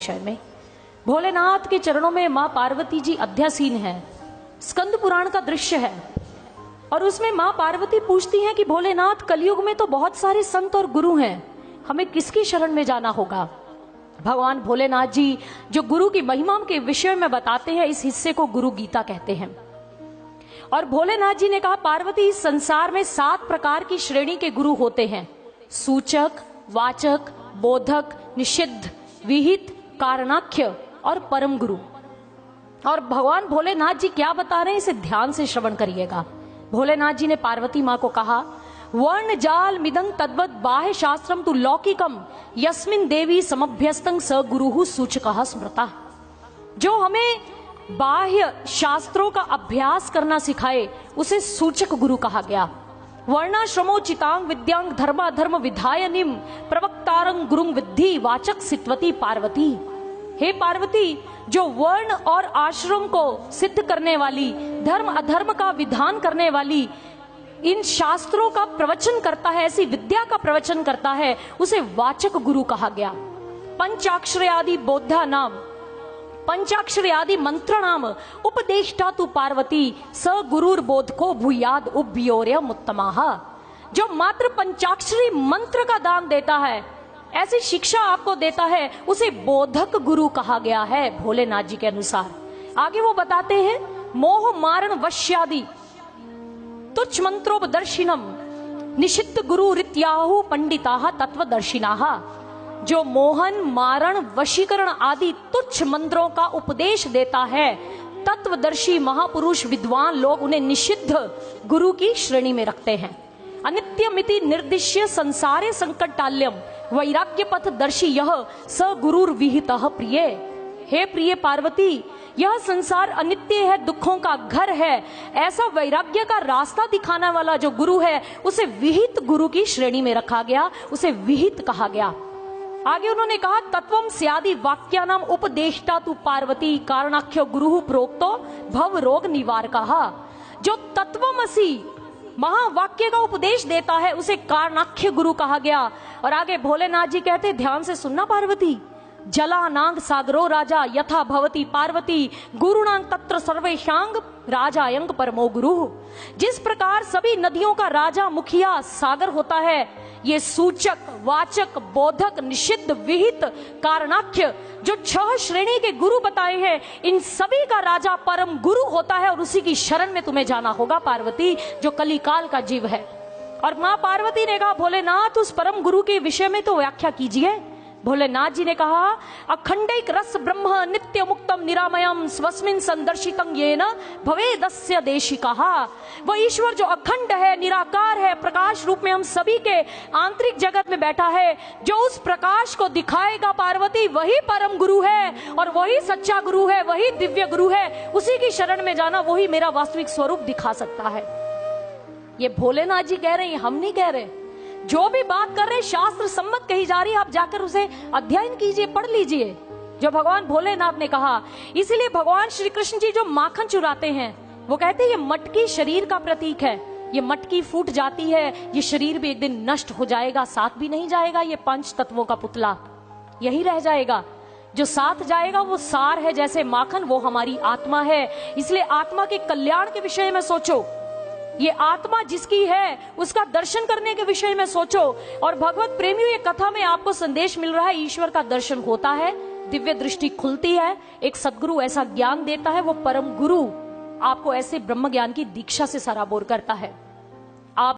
विषय में भोलेनाथ के चरणों में मां पार्वती जी अध्यासीन है। स्कंद पुराण का दृश्य है और उसमें मां पार्वती पूछती हैं कि भोलेनाथ, कलयुग में तो बहुत सारे संत और गुरु हैं, हमें किसकी शरण में जाना होगा। भगवान भोलेनाथ जी जो गुरु की महिमा के विषय में बताते हैं, इस हिस्से को गुरु गीता कहते हैं। और भोलेनाथ जी ने कहा, पार्वती, इस संसार में 7 प्रकार की श्रेणी के गुरु होते हैं: सूचक, वाचक, बोधक, निषिद्ध, विहित, कारणाख्य और परम गुरु। और भगवान भोलेनाथ जी क्या बता रहे हैं, इसे ध्यान से श्रवण करिएगा। भोलेनाथ जी ने पार्वती मां को कहा, वर्ण जाल मिदं तद्वत बाह्य शास्त्रम तु लौकिकम यस्मिन देवी समभ्यस्तं स गुरुहु सूचकः स्मृता। जो हमें बाह्य शास्त्रों का अभ्यास करना सिखाए उसे सूचक गुरु कहा गया। वर्णाश्रमोचितांग विद्यांग धर्माधर्म विधायनिम प्रवक्तारंग गुरुंग विद्धि वाचक सित्वती पार्वती। हे पार्वती, जो वर्ण और आश्रम को सिद्ध करने वाली, धर्म अधर्म का विधान करने वाली, इन शास्त्रों का प्रवचन करता है, ऐसी विद्या का प्रवचन करता है, उसे वाचक गुरु कहा गया। पंचाक्षर आदि बोधा नाम, पंचाक्षर आदि मंत्र नाम उपदेष्टा तु पार्वती स गुरुर बोधको भूयाद उभ्योर्य मुत्तमाह। जो मात्र पंचाक्षरी मंत्र का दान देता है, ऐसी शिक्षा आपको देता है, उसे बोधक गुरु कहा गया है भोलेनाथ जी के अनुसार। आगे वो बताते हैं, मोह मारण वश्यादि तुच्छ मंत्रोपदर्शिनम निषिद्ध गुरु रित्याहु पंडिताः तत्वदर्शिनाः। जो मोहन, मारण, वशीकरण आदि तुच्छ मंत्रों का उपदेश देता है, तत्वदर्शी महापुरुष विद्वान लोग उन्हें निषिद्ध गुरु की श्रेणी में रखते हैं। अनित्यमिति निर्दिश्य संसारे संकटाल्यम वैराग्य पथ दर्शी यह स गुरुर विहितः प्रिय। हे प्रिय पार्वती, यह संसार अनित्य है, दुखों का घर है, ऐसा वैराग्य का रास्ता दिखाने वाला जो गुरु है, उसे विहित गुरु की श्रेणी में रखा गया, उसे विहित कहा गया। आगे उन्होंने कहा, तत्वम स्यादि वाक्यानाम उपदेष्टा तु पार्वती कारणाख्य गुरु प्रोक्तो भव रोग निवारकः। जो तत्वमसि महावाक्य का उपदेश देता है, उसे कारणाख्य गुरु कहा गया। और आगे भोलेनाथ जी कहते, ध्यान से सुनना पार्वती, जलानांग सागरो राजा यथा भवती पार्वती गुरुणांग तत्र सर्वेशांग राजायंग परमो गुरु। जिस प्रकार सभी नदियों का राजा मुखिया सागर होता है, ये सूचक, वाचक, बोधक, निषिद्ध, विहित, कारणाख्य जो 6 श्रेणी के गुरु बताए हैं, इन सभी का राजा परम गुरु होता है और उसी की शरण में तुम्हें जाना होगा पार्वती, जो कलिकाल का जीव है। और मां पार्वती ने कहा, भोलेनाथ, उस परम गुरु के विषय में तो व्याख्या कीजिए। भोलेनाथ जी ने कहा, अखंडैक रस ब्रह्म नित्य मुक्तम निरामयम स्वस्मिन संदर्शितं येन भवेदस्य देशिकः। वह ईश्वर जो अखंड है, निराकार है, प्रकाश रूप में हम सभी के आंतरिक जगत में बैठा है, जो उस प्रकाश को दिखाएगा पार्वती, वही परम गुरु है और वही सच्चा गुरु है, वही दिव्य गुरु है। उसी की शरण में जाना, वही मेरा वास्तविक स्वरूप दिखा सकता है। ये भोलेनाथ जी कह रहे हैं, हम नहीं कह रहे। जो भी बात कर रहे शास्त्र सम्मत कही जा रही है, आप जाकर उसे अध्ययन कीजिए, पढ़ लीजिए, जो भगवान भोलेनाथ ने कहा। इसीलिए भगवान श्री कृष्ण जी जो माखन चुराते हैं, वो कहते हैं ये मटकी शरीर का प्रतीक है, ये मटकी फूट जाती है, ये शरीर भी एक दिन नष्ट हो जाएगा, साथ भी नहीं जाएगा। ये 5 तत्वों का पुतला यही रह जाएगा, जो साथ जाएगा वो सार है, जैसे माखन, वो हमारी आत्मा है। इसलिए आत्मा के कल्याण के विषय में सोचो, ये आत्मा जिसकी है उसका दर्शन करने के विषय में सोचो। और भगवत प्रेमियों, ये कथा में आपको संदेश मिल रहा है, ईश्वर का दर्शन होता है, दिव्य दृष्टि खुलती है, एक सद्गुरु ऐसा ज्ञान देता है, वो परम गुरु आपको ऐसे ब्रह्म ज्ञान की दीक्षा से सराबोर करता है।